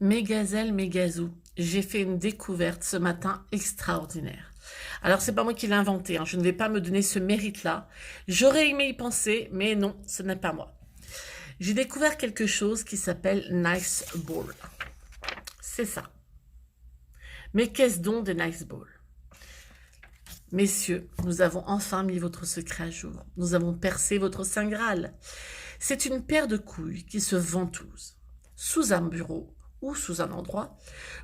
Mes gazelles, mes gazous, j'ai fait une découverte ce matin extraordinaire. Alors, c'est pas moi qui l'ai inventé, hein, je ne vais pas me donner ce mérite-là. J'aurais aimé y penser, mais non, ce n'est pas moi. J'ai découvert quelque chose qui s'appelle Nice Ball. C'est ça. Mais qu'est-ce donc des Nice Ball? Messieurs, nous avons enfin mis votre secret à jour. Nous avons percé votre Saint Graal. C'est une paire de couilles qui se ventouse sous un bureau ou sous un endroit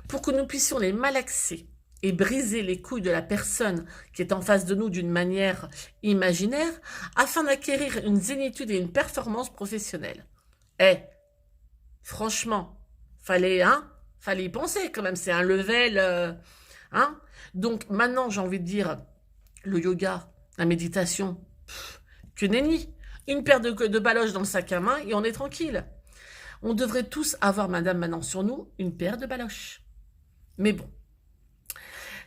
pour que nous puissions les malaxer et briser les couilles de la personne qui est en face de nous d'une manière imaginaire afin d'acquérir une zénitude et une performance professionnelle. Eh, franchement, fallait y penser quand même, c'est un level, hein. Donc maintenant, j'ai envie de dire, le yoga, la méditation, que nenni. Une paire de baloches dans le sac à main et on est tranquille. On devrait tous avoir, madame, maintenant sur nous, une paire de baloches. Mais bon,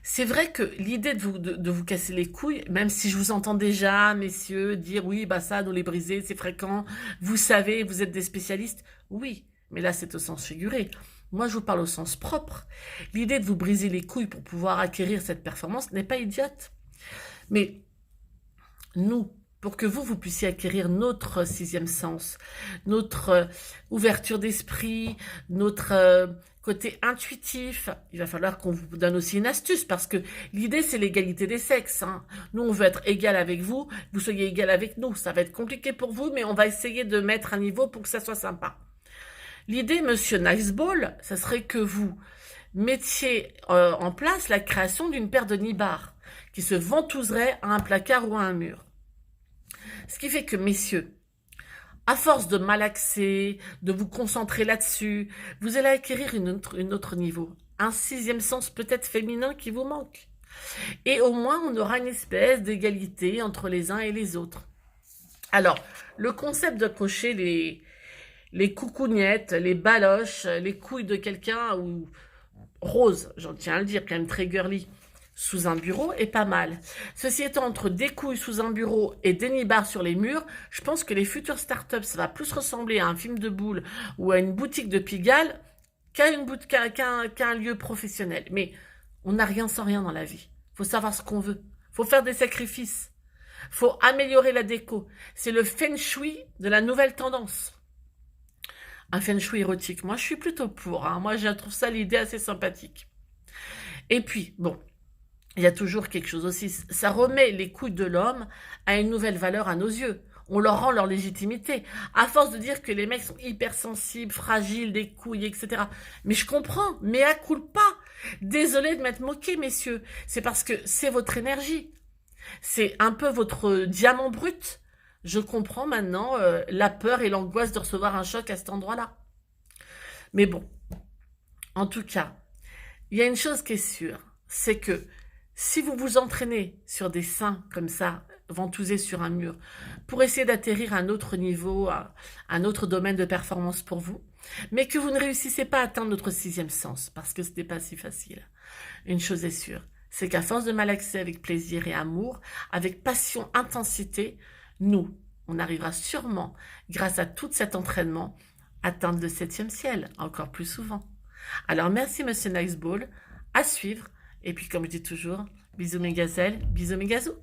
c'est vrai que l'idée de vous casser les couilles, même si je vous entends déjà, messieurs, dire oui, bah ça, nous les briser, c'est fréquent, vous savez, vous êtes des spécialistes, oui, mais là c'est au sens figuré. Moi, je vous parle au sens propre. L'idée de vous briser les couilles pour pouvoir acquérir cette performance n'est pas idiote. Mais nous, pour que vous puissiez acquérir notre sixième sens, notre ouverture d'esprit, notre côté intuitif, il va falloir qu'on vous donne aussi une astuce, parce que l'idée, c'est l'égalité des sexes. Hein. Nous, on veut être égal avec vous, vous soyez égal avec nous. Ça va être compliqué pour vous, mais on va essayer de mettre un niveau pour que ça soit sympa. L'idée, monsieur Niceball, ça serait que vous mettiez en place la création d'une paire de nibards qui se ventouserait à un placard ou à un mur. Ce qui fait que, messieurs, à force de malaxer, de vous concentrer là-dessus, vous allez acquérir un autre niveau. Un sixième sens peut-être féminin qui vous manque. Et au moins, on aura une espèce d'égalité entre les uns et les autres. Alors, le concept de cocher les coucougnettes, les baloches, les couilles de quelqu'un, ou rose, j'en tiens à le dire, quand même très girly, sous un bureau est pas mal. Ceci étant, entre des couilles sous un bureau et des nibards sur les murs, je pense que les futures startups, ça va plus ressembler à un film de boule ou à une boutique de Pigalle qu'à un lieu professionnel. Mais on n'a rien sans rien dans la vie. Faut savoir ce qu'on veut. Faut faire des sacrifices. Faut améliorer la déco. C'est le feng shui de la nouvelle tendance. Un feng shui érotique. Moi, je suis plutôt pour. Hein. Moi, je trouve ça l'idée assez sympathique. Et puis, bon, il y a toujours quelque chose aussi. Ça remet les couilles de l'homme à une nouvelle valeur à nos yeux. On leur rend leur légitimité. À force de dire que les mecs sont hypersensibles, fragiles, des couilles, etc. Mais je comprends. Mais à culpa. Désolé de m'être moqué, messieurs. C'est parce que c'est votre énergie. C'est un peu votre diamant brut. Je comprends maintenant la peur et l'angoisse de recevoir un choc à cet endroit-là. Mais bon, en tout cas, il y a une chose qui est sûre, c'est que si vous vous entraînez sur des seins comme ça, ventousés sur un mur, pour essayer d'atterrir à un autre niveau, à un autre domaine de performance pour vous, mais que vous ne réussissez pas à atteindre notre sixième sens, parce que ce n'est pas si facile, une chose est sûre, c'est qu'à force de malaxer avec plaisir et amour, avec passion, intensité, nous, on arrivera sûrement, grâce à tout cet entraînement, à atteindre le septième ciel, encore plus souvent. Alors merci Monsieur Niceball, à suivre, et puis comme je dis toujours, bisous mes gazelles, bisous mes gazous.